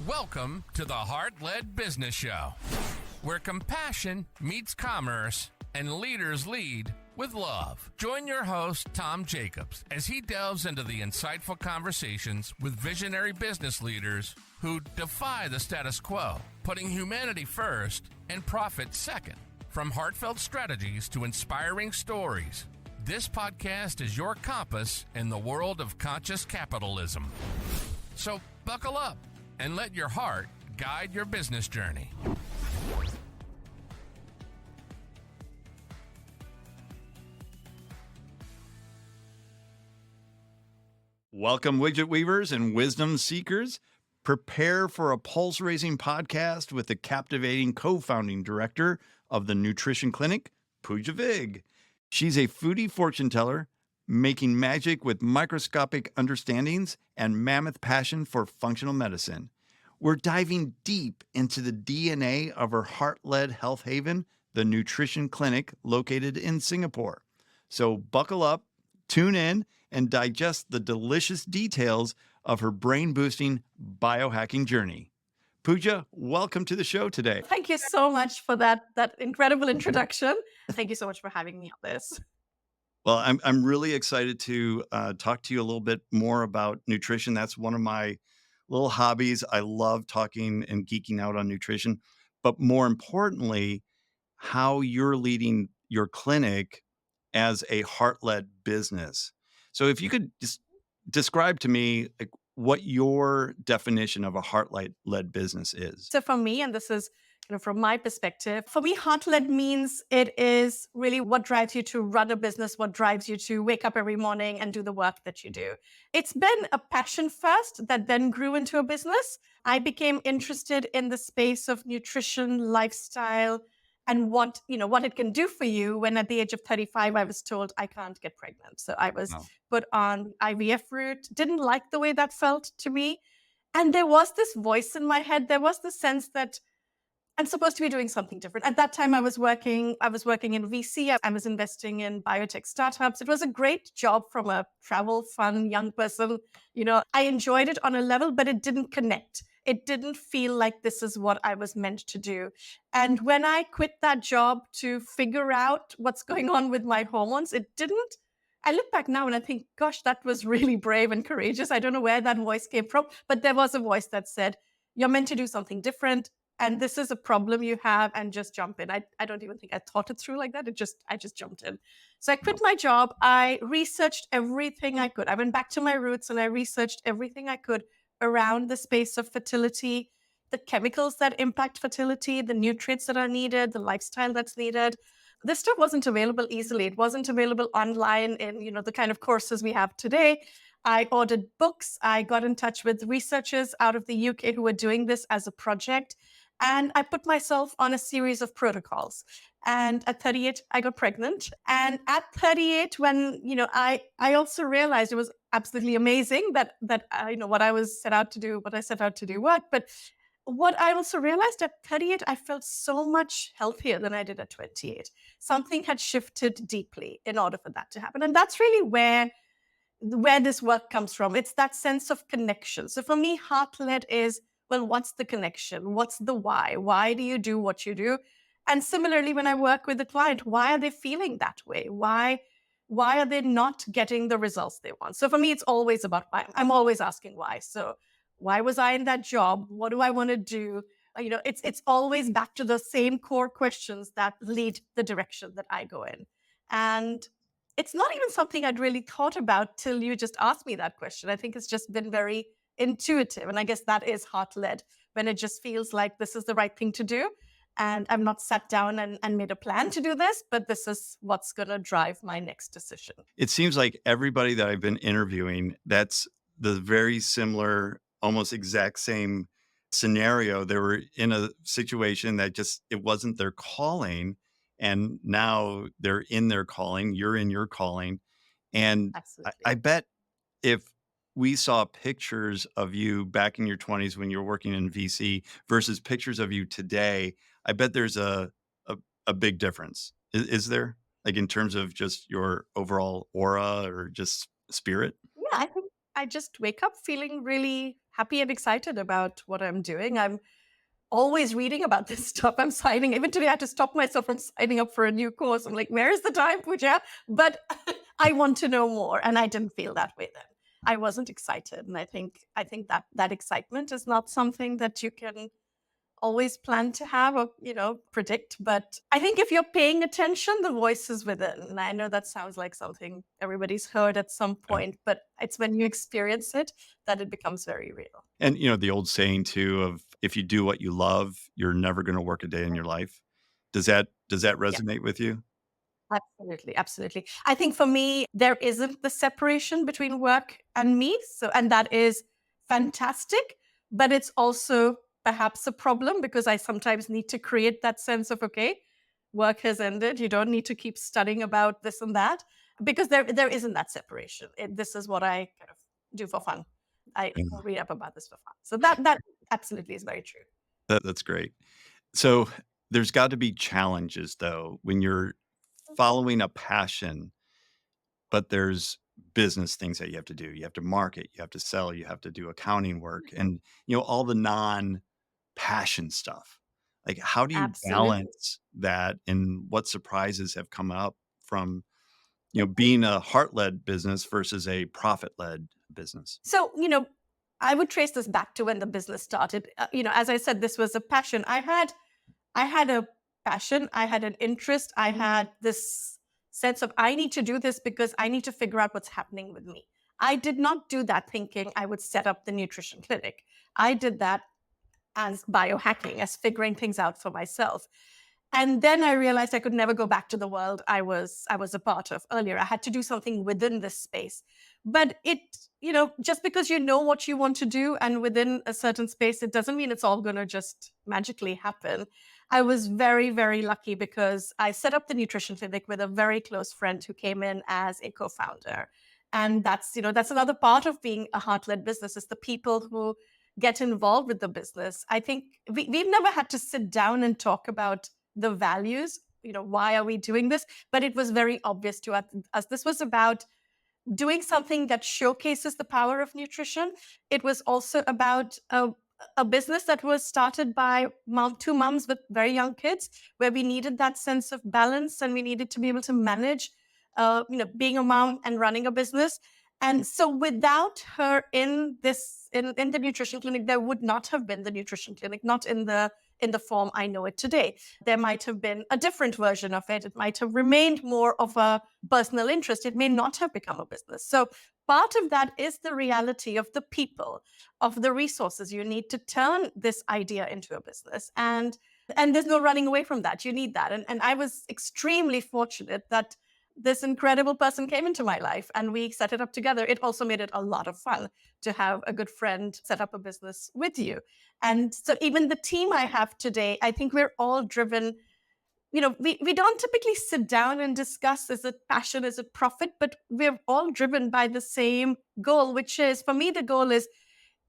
Welcome to the Heart-Led Business Show, where compassion meets commerce and leaders lead with love. Join your host, Tom Jacobs, as he delves into the insightful conversations with visionary business leaders who defy the status quo, putting humanity first and profit second. From heartfelt strategies to inspiring stories, this podcast is your compass in the world of conscious capitalism. So buckle up and let your heart guide your business journey. Welcome, widget weavers and wisdom seekers. Prepare for a pulse-raising podcast with the captivating co-founding director of the Nutrition Clinic, Pooja Vig. She's a foodie fortune teller, making magic with microscopic understandings and mammoth passion for functional medicine. We're diving deep into the DNA of her heart-led health haven, the Nutrition Clinic, located in Singapore. So buckle up, tune in, and digest the delicious details of her brain-boosting biohacking journey. Pooja, welcome to the show today. Thank you so much for that incredible introduction. Thank you so much for having me on this. Well, I'm really excited to talk to you a little bit more about nutrition. That's one of my little hobbies. I love talking and geeking out on nutrition, but more importantly, how you're leading your clinic as a heart-led business. So if you could just describe to me like what your definition of a heart-led business is. So for me, and this is from my perspective, for me, heart-led means it is really what drives you to run a business, what drives you to wake up every morning and do the work that you do. It's been a passion first that then grew into a business. I became interested in the space of nutrition, lifestyle, and what it can do for you when at the age of 35, I was told I can't get pregnant. So I was put on IVF route, didn't like the way that felt to me. And there was this voice in my head. There was the sense that I'm supposed to be doing something different. At that time, I was working in VC. I was investing in biotech startups. It was a great job from a travel, fun, young person. I enjoyed it on a level, but it didn't connect. It didn't feel like this is what I was meant to do. And when I quit that job to figure out what's going on with my hormones, it didn't. I look back now and I think, gosh, that was really brave and courageous. I don't know where that voice came from, but there was a voice that said, you're meant to do something different. And this is a problem you have, and just jump in. I don't even think I thought it through like that. I just jumped in. So I quit my job. I researched everything I could. I went back to my roots and I researched everything I could around the space of fertility, the chemicals that impact fertility, the nutrients that are needed, the lifestyle that's needed. This stuff wasn't available easily. It wasn't available online in, the kind of courses we have today. I ordered books. I got in touch with researchers out of the UK who were doing this as a project. And I put myself on a series of protocols. And at 38, I got pregnant. And at 38, when, I also realized it was absolutely amazing that what I set out to do worked. But what I also realized at 38, I felt so much healthier than I did at 28. Something had shifted deeply in order for that to happen. And that's really where this work comes from. It's that sense of connection. So for me, heart-led is, well, what's the connection? What's the why? Why do you do what you do? And similarly, when I work with a client, why are they feeling that way? Why are they not getting the results they want? So for me, it's always about why. I'm always asking why. So why was I in that job? What do I want to do? It's always back to the same core questions that lead the direction that I go in. And it's not even something I'd really thought about till you just asked me that question. I think it's just been very intuitive. And I guess that is heart-led, when it just feels like this is the right thing to do. And I'm not sat down and made a plan to do this, but this is what's going to drive my next decision. It seems like everybody that I've been interviewing, that's the very similar, almost exact same scenario. They were in a situation that it wasn't their calling. And now they're in their calling, you're in your calling. And I bet if we saw pictures of you back in your 20s when you were working in VC versus pictures of you today, I bet there's a big difference. Is there? Like in terms of just your overall aura or just spirit? Yeah, I think I just wake up feeling really happy and excited about what I'm doing. I'm always reading about this stuff. I'm signing. Even today, I had to stop myself from signing up for a new course. I'm like, where is the time, Pooja? But I want to know more, and I didn't feel that way then. I wasn't excited, and I think that excitement is not something that you can always plan to have or predict. But I think if you're paying attention, the voice is within. And I know that sounds like something everybody's heard at some point, but it's when you experience it that it becomes very real. And the old saying too of if you do what you love, you're never going to work a day in your life. Does that Yeah. resonate with you? Absolutely, absolutely. I think for me, there isn't the separation between work and me. And that is fantastic, but it's also perhaps a problem because I sometimes need to create that sense of, okay, work has ended. You don't need to keep studying about this and that because there isn't that separation. This is what I kind of do for fun. I Yeah. read up about this for fun. So that absolutely is very true. That's great. So there's got to be challenges though when you're following a passion, but there's business things that you have to do. You have to market, you have to sell, you have to do accounting work and all the non-passion stuff. Like how do you Absolutely. balance that and what surprises have come up from, being a heart-led business versus a profit-led business? So, I would trace this back to when the business started. As I said, this was a passion. I had a passion, I had an interest, I had this sense of I need to do this because I need to figure out what's happening with me. I did not do that thinking I would set up the nutrition clinic. I did that as biohacking, as figuring things out for myself. And then I realized I could never go back to the world I was a part of earlier. I had to do something within this space. But just because you know what you want to do and within a certain space, it doesn't mean it's all going to just magically happen. I was very, very lucky because I set up the nutrition clinic with a very close friend who came in as a co-founder. And that's another part of being a heart-led business is the people who get involved with the business. I think we've never had to sit down and talk about the values, why are we doing this? But it was very obvious to us. This was about doing something that showcases the power of nutrition. It was also about a business that was started by two moms with very young kids, where we needed that sense of balance and we needed to be able to manage, being a mom and running a business. And so without her in the nutrition clinic, there would not have been the nutrition clinic, not in the form I know it today. There might have been a different version of it. It might have remained more of a personal interest. It may not have become a business. So part of that is the reality of the people, of the resources you need to turn this idea into a business. And there's no running away from that. You need that. And I was extremely fortunate that this incredible person came into my life and we set it up together. It also made it a lot of fun to have a good friend set up a business with you. And so even the team I have today, I think we're all driven. We don't typically sit down and discuss is it passion, is it profit, but we're all driven by the same goal, which is, for me, the goal is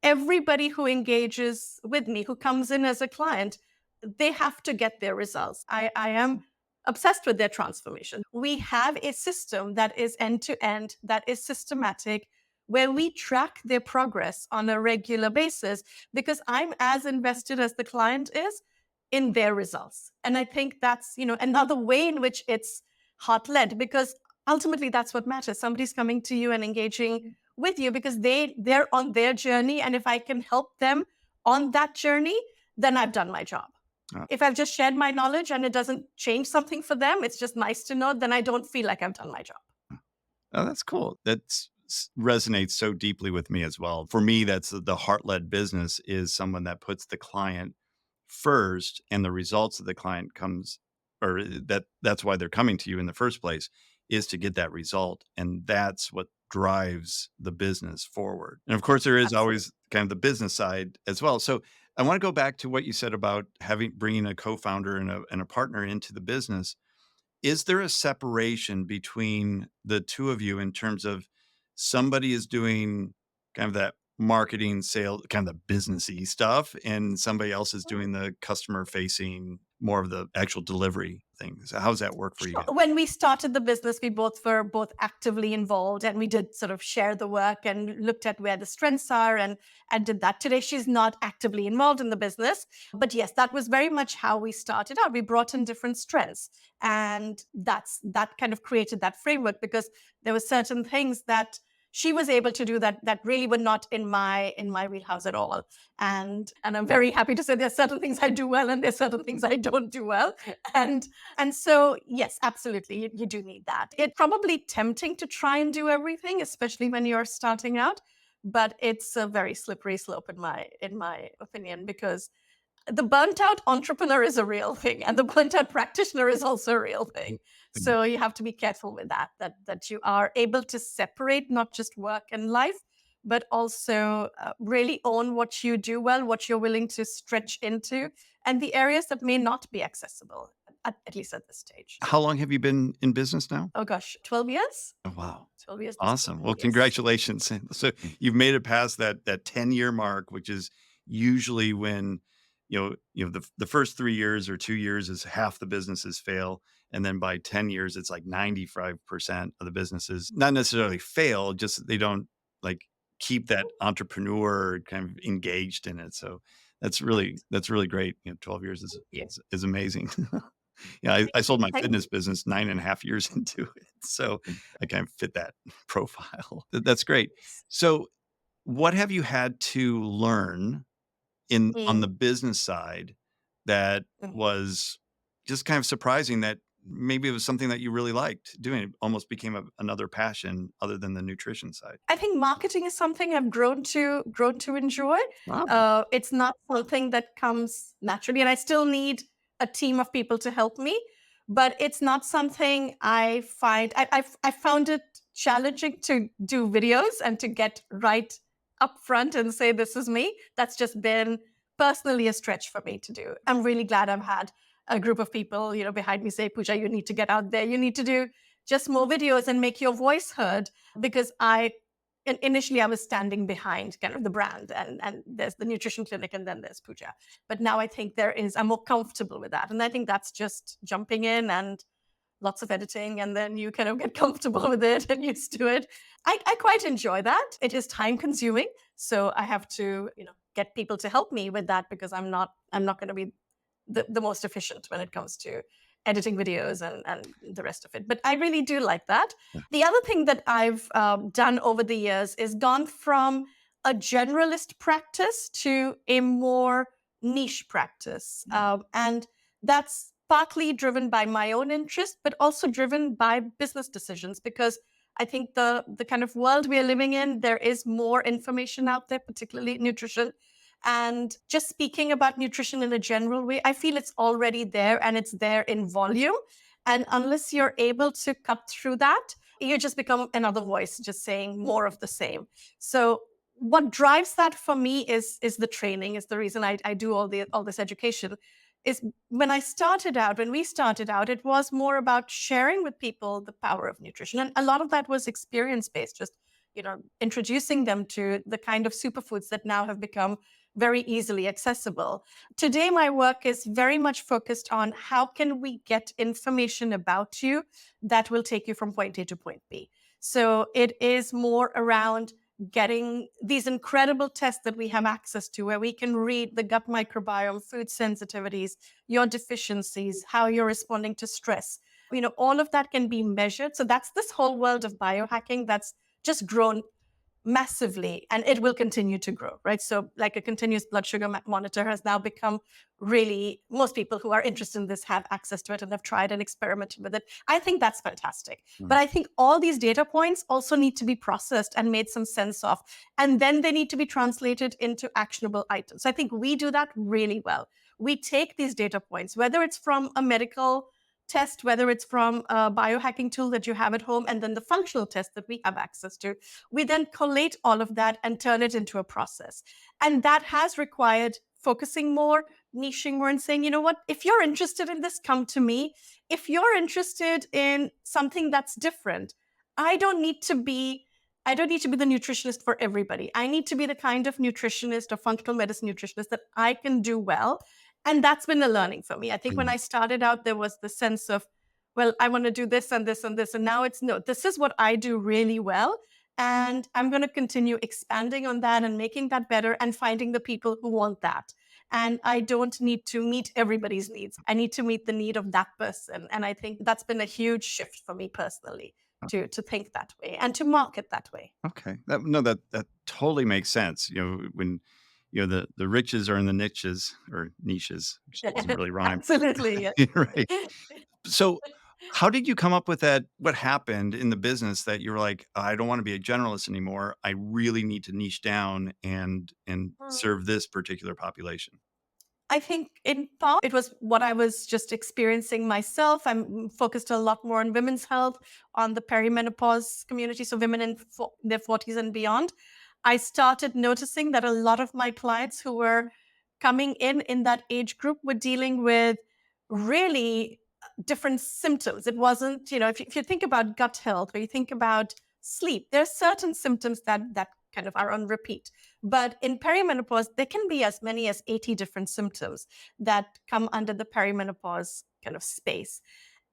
everybody who engages with me, who comes in as a client, they have to get their results. I am obsessed with their transformation. We have a system that is end to end, that is systematic, where we track their progress on a regular basis because I'm as invested as the client is in their results. And I think that's, another way in which it's heart led because ultimately that's what matters. Somebody's coming to you and engaging with you because they're on their journey. And if I can help them on that journey, then I've done my job. Uh, If I've just shared my knowledge and it doesn't change something for them, it's just nice to know, then I don't feel like I've done my job. Oh, that's cool. Resonates so deeply with me as well. For me, that's the heart-led business is someone that puts the client first and the results of the client comes or that's why they're coming to you in the first place is to get that result. And that's what drives the business forward. And of course, there is Absolutely. always kind of the business side as well. So I want to go back to what you said about bringing a co-founder and a partner into the business. Is there a separation between the two of you in terms of somebody is doing kind of that marketing, sales, kind of the businessy stuff, and somebody else is doing the customer facing more of the actual delivery things? How does that work for you guys? When we started the business, we were both actively involved, and we did sort of share the work and looked at where the strengths are and did that. Today, she's not actively involved in the business. But yes, that was very much how we started out. We brought in different strengths. And that kind of created that framework, because there were certain things that she was able to do that really were not in my wheelhouse at all. And I'm very happy to say there's certain things I do well and there's certain things I don't do well. And so, yes, absolutely, you do need that. It's probably tempting to try and do everything, especially when you're starting out, but it's a very slippery slope in my opinion, because the burnt out entrepreneur is a real thing, and the burnt out practitioner is also a real thing. So you have to be careful with that you are able to separate not just work and life, but also really own what you do well, what you're willing to stretch into, and the areas that may not be accessible, at least at this stage. How long have you been in business now? Oh gosh, 12 years? Oh, wow. 12 years. Awesome. Well, Yes. congratulations. So you've made it past that 10-year mark, which is usually when, the first 3 years or 2 years is half the businesses fail. And then by 10 years, it's like 95% of the businesses not necessarily fail, just they don't like keep that entrepreneur kind of engaged in it. So that's really great. 12 years is amazing. Yeah, I sold my fitness business 9.5 years into it. So I kind of fit that profile. That's great. So what have you had to learn on the business side that was just kind of surprising, that maybe it was something that you really liked doing? It almost became another passion other than the nutrition side. I think marketing is something I've grown to enjoy. Wow. It's not something that comes naturally, and I still need a team of people to help me. But it's not something I find. I found it challenging to do videos and to get right up front and say, this is me. That's just been personally a stretch for me to do. I'm really glad I've had a group of people, behind me say, Pooja, you need to get out there. You need to do just more videos and make your voice heard, because initially I was standing behind kind of the brand, and there's the nutrition clinic and then there's Pooja. But now I think I'm more comfortable with that. And I think that's just jumping in and lots of editing, and then you kind of get comfortable with it and used to it. I quite enjoy that. It is time consuming. So I have to, get people to help me with that, because I'm not going to be the most efficient when it comes to editing videos and the rest of it. But I really do like that. Yeah. The other thing that I've done over the years is gone from a generalist practice to a more niche practice. And that's partly driven by my own interest, but also driven by business decisions, because I think the kind of world we are living in, there is more information out there, particularly nutrition. And just speaking about nutrition in a general way, I feel it's already there, and it's there in volume. And unless you're able to cut through that, you just become another voice, just saying more of the same. So what drives that for me is the training, is the reason I do all this education. Is when we started out, it was more about sharing with people the power of nutrition. And a lot of that was experience-based, just, introducing them to the kind of superfoods that now have become very easily accessible. Today, my work is very much focused on how can we get information about you that will take you from point A to point B. So it is more around getting these incredible tests that we have access to, where we can read the gut microbiome, food sensitivities, your deficiencies, how you're responding to stress. All of that can be measured. So that's this whole world of biohacking that's just grown massively, and it will continue to grow, right? So like a continuous blood sugar monitor has now become really, most people who are interested in this have access to it and have tried and experimented with it. I think that's fantastic. But I think all these data points also need to be processed and made some sense of, and then they need to be translated into actionable items. So I think we do that really well. We take these data points, whether it's from a medical test, whether it's from a biohacking tool that you have at home, and then the functional test that we have access to. We then collate all of that and turn it into a process. And that has required focusing more, niching more, and saying, if you're interested in this, come to me. If you're interested in something that's different, I don't need to be the nutritionist for everybody. I need to be the kind of nutritionist or functional medicine nutritionist that I can do well. And that's been a learning for me. I think when I started out, there was the sense of, well, I want to do this and this and this. And now it's no, this is what I do really well. And I'm going to continue expanding on that and making that better and finding the people who want that. And I don't need to meet everybody's needs. I need to meet the need of that person. And I think that's been a huge shift for me personally to think that way and to market that way. Okay. That totally makes sense. When the riches are in the niches or niches, which doesn't really rhyme. Absolutely. Yes. Right. So how did you come up with that? What happened in the business that you were like, I don't want to be a generalist anymore. I really need to niche down and serve this particular population. I think in part it was what I was just experiencing myself. I'm focused a lot more on women's health, on the perimenopause community, so women in their 40s and beyond. I started noticing that a lot of my clients who were coming in that age group were dealing with really different symptoms. It wasn't, if you think about gut health or you think about sleep, there are certain symptoms that kind of are on repeat. But in perimenopause, there can be as many as 80 different symptoms that come under the perimenopause kind of space.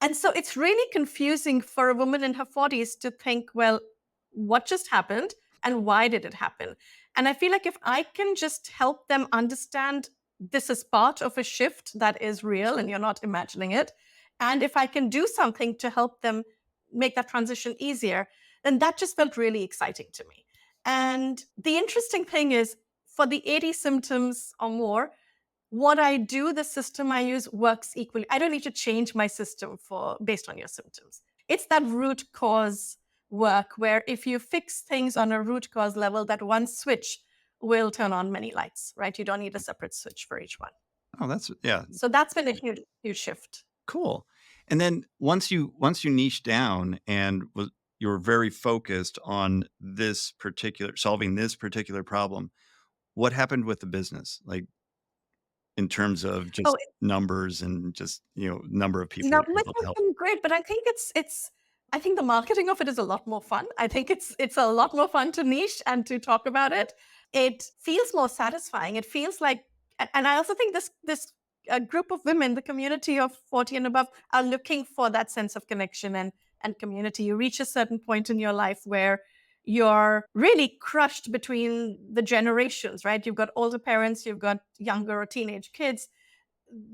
And so it's really confusing for a woman in her 40s to think, well, what just happened and why did it happen? And I feel like if I can just help them understand this is part of a shift that is real and you're not imagining it, and if I can do something to help them make that transition easier, then that just felt really exciting to me. And the interesting thing is, for the 80 symptoms or more, what I do, the system I use works equally. I don't need to change my system based on your symptoms. It's that root cause work where if you fix things on a root cause level, that one switch will turn on many lights, right? You don't need a separate switch for each one. Oh, yeah. So that's been a huge, huge shift. Cool. And then once you niche down and you were very focused on solving this particular problem, what happened with the business? Like in terms of just numbers and just, number of people. Numbers have been great, but I think I think the marketing of it is a lot more fun. I think it's a lot more fun to niche and to talk about it. It feels more satisfying. It feels like, and I also think this group of women, the community of 40 and above, are looking for that sense of connection and community. You reach a certain point in your life where you're really crushed between the generations, right? You've got older parents, you've got younger or teenage kids.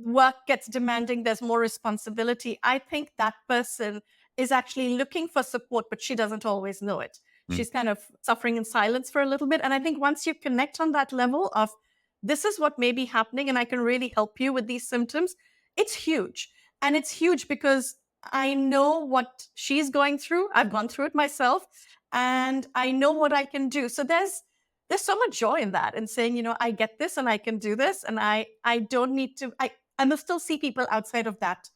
Work gets demanding, there's more responsibility. I think that person is actually looking for support, but she doesn't always know it. She's kind of suffering in silence for a little bit. And I think once you connect on that level of this is what may be happening and I can really help you with these symptoms, it's huge. And it's huge because I know what she's going through. I've gone through it myself and I know what I can do. So there's so much joy in that and saying, I get this and I can do this. And I don't need to, I must still see people outside of that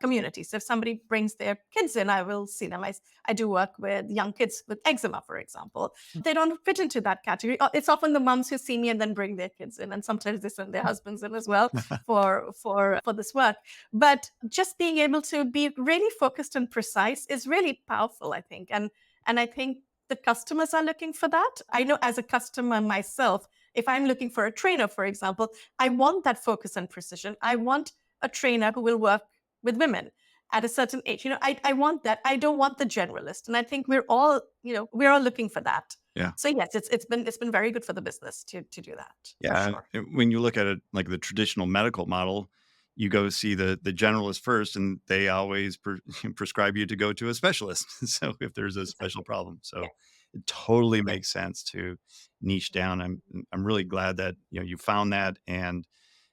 community. So if somebody brings their kids in, I will see them. I do work with young kids with eczema, for example. They don't fit into that category. It's often the moms who see me and then bring their kids in. And sometimes they send their husbands in as well for this work. But just being able to be really focused and precise is really powerful, I think. And I think the customers are looking for that. I know as a customer myself, if I'm looking for a trainer, for example, I want that focus and precision. I want a trainer who will work with women at a certain age. I want that. I don't want the generalist. And I think we're all looking for that. Yeah. So yes, it's been very good for the business to do that. Yeah. Sure. When you look at it like the traditional medical model, you go see the generalist first, and they always prescribe you to go to a specialist. So if there's a special problem, so it totally makes sense to niche down. I'm really glad that you found that and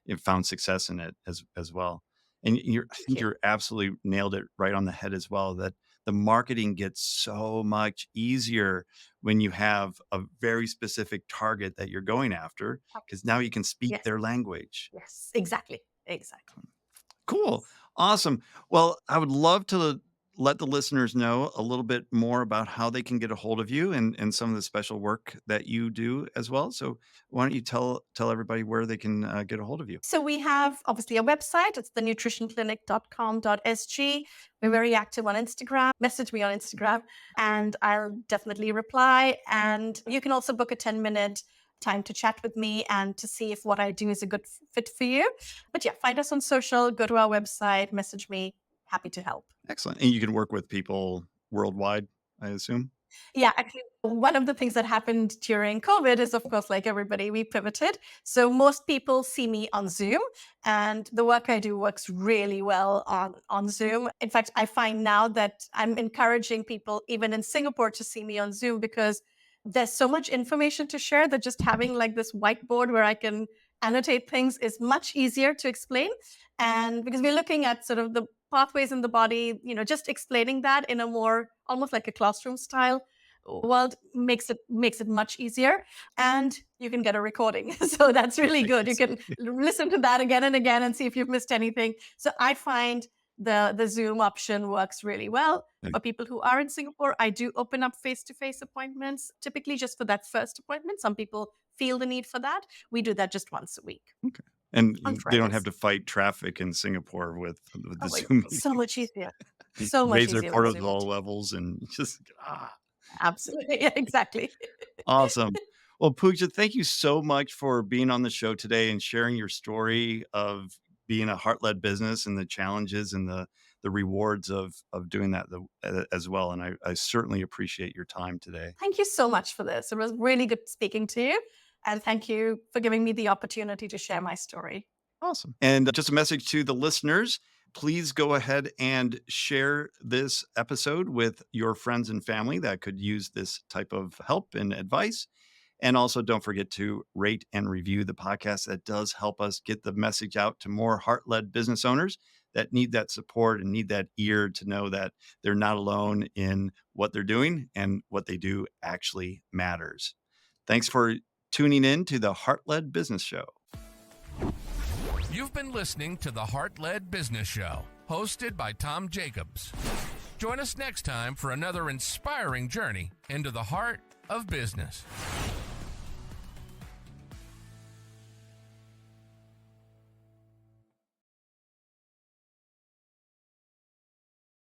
you found success in it as well. And I think you're absolutely nailed it right on the head as well, that the marketing gets so much easier when you have a very specific target that you're going after, because now you can speak their language. Yes, exactly. Cool. Awesome. Well, I would love to let the listeners know a little bit more about how they can get a hold of you and some of the special work that you do as well. So why don't you tell everybody where they can get a hold of you? So we have obviously a website. It's thenutritionclinic.com.sg. We're very active on Instagram. Message me on Instagram and I'll definitely reply. And you can also book a 10-minute time to chat with me and to see if what I do is a good fit for you. But yeah, find us on social, go to our website, message me. Happy to help. Excellent. And you can work with people worldwide, I assume? Yeah, actually, one of the things that happened during COVID is, of course, like everybody, we pivoted. So most people see me on Zoom, and the work I do works really well on Zoom. In fact, I find now that I'm encouraging people, even in Singapore, to see me on Zoom because there's so much information to share that just having like this whiteboard where I can annotate things is much easier to explain. And because we're looking at sort of the pathways in the body, just explaining that in a more almost like a classroom style world makes it much easier, and you can get a recording. So that's really good. You can listen to that again and again and see if you've missed anything. So I find the Zoom option works really well. For people who are in Singapore, I do open up face-to-face appointments, typically just for that first appointment. Some people feel the need for that. We do that just once a week. Okay. And On they don't Fridays. have to fight traffic in Singapore with the Oh, Zoom so meeting. much easier. So much Raise their easier with Zoom cortisol meeting. levels and just, Absolutely. Yeah, exactly. awesome. Well, Pooja, thank you so much for being on the show today and sharing your story of being a heart-led business and the challenges and the rewards of doing that as well. And I certainly appreciate your time today. Thank you so much for this. It was really good speaking to you. And thank you for giving me the opportunity to share my story. Awesome. And just a message to the listeners, please go ahead and share this episode with your friends and family that could use this type of help and advice. And also don't forget to rate and review the podcast. That does help us get the message out to more heart-led business owners that need that support and need that ear to know that they're not alone in what they're doing and what they do actually matters. Thanks for tuning in to the Heart-Led Business Show. You've been listening to the Heart-Led Business Show, hosted by Tom Jacobs. Join us next time for another inspiring journey into the heart of business.